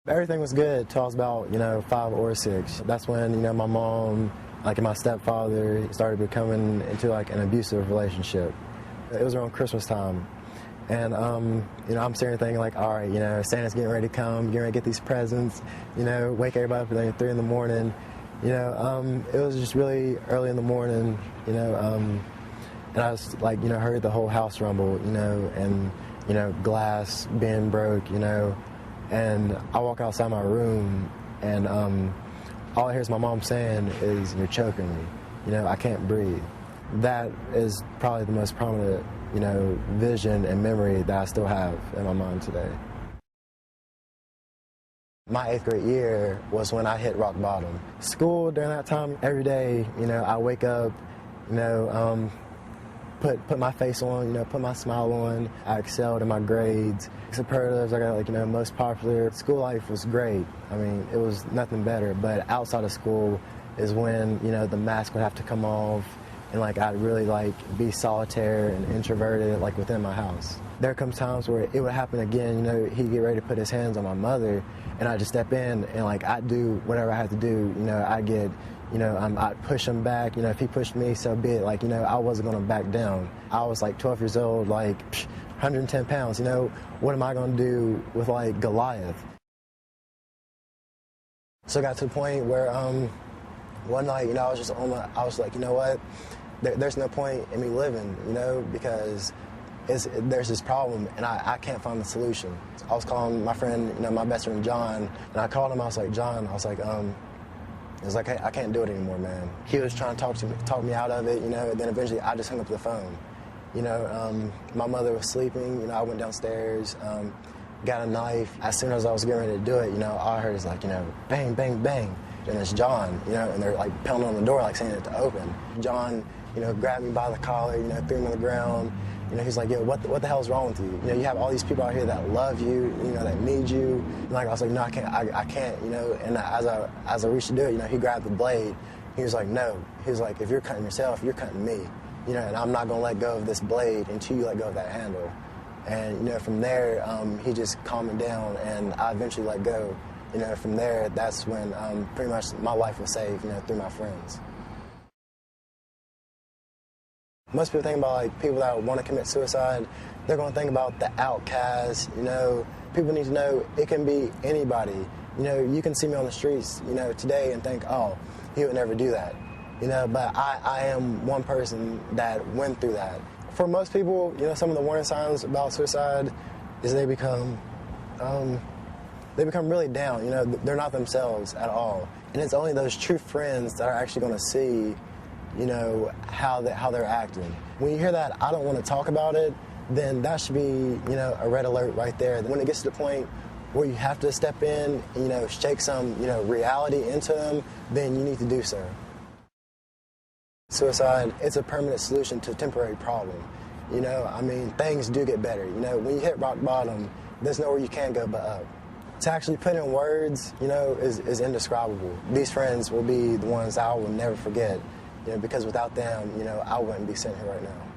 Everything was good till I was about, 5 or 6. That's when, my mom, and my stepfather started becoming into, an abusive relationship. It was around Christmas time. And, I'm sitting there thinking, all right, Santa's getting ready to come, getting ready to get these presents, wake everybody up at 3 in the morning. It was just really early in the morning, and I was, heard the whole house rumble, and, glass being broke, and I walk outside my room, and all I hear is my mom saying is, "You're choking me. I can't breathe." That is probably the most prominent, vision and memory that I still have in my mind today. My 8th grade year was when I hit rock bottom. School during that time, every day, I wake up, put my face on, put my smile on. I excelled in my grades. Superlatives, I got most popular. School life was great. I mean, it was nothing better. But outside of school is when, the mask would have to come off, and I'd really be solitaire and introverted within my house. There comes times where it would happen again, he'd get ready to put his hands on my mother, and I'd just step in and I'd do whatever I had to do. I'd get, I'd push him back. If he pushed me, so be it. I wasn't gonna back down. I was 12 years old, 110 pounds. What am I gonna do with Goliath? So I got to the point where one night, I was just I was like, you know what? There's no point in me living, because there's this problem and I can't find the solution. I was calling my friend, my best friend John, and I called him. I was like, John, hey, I can't do it anymore, man. He was trying to talk me out of it, and then eventually I just hung up the phone. My mother was sleeping, I went downstairs, got a knife. As soon as I was getting ready to do it, all I heard is bang, bang, bang. And it's John, and they're pounding on the door, saying it to open. John, grabbed me by the collar, threw me on the ground. He's like, yo, what the hell's wrong with you? You have all these people out here that love you, that need you. And I was like, no, I can't, And as I reached to do it, he grabbed the blade. He was like, no. He was like, if you're cutting yourself, you're cutting me. And I'm not gonna let go of this blade until you let go of that handle. And from there, he just calmed me down, and I eventually let go. From there, that's when pretty much my life was saved, through my friends. Most people think about people that want to commit suicide. They're going to think about the outcast. People need to know it can be anybody. You can see me on the streets, today and think, oh, he would never do that. But I am one person that went through that. For most people, some of the warning signs about suicide is they become really down. They're not themselves at all. And it's only those true friends that are actually going to see, how they're acting. When you hear that, I don't want to talk about it, then that should be, a red alert right there. When it gets to the point where you have to step in and, shake some, reality into them, then you need to do so. Suicide, it's a permanent solution to a temporary problem. Things do get better. When you hit rock bottom, there's nowhere you can go but up. To actually put in words, is indescribable. These friends will be the ones I will never forget, because without them, I wouldn't be sitting here right now.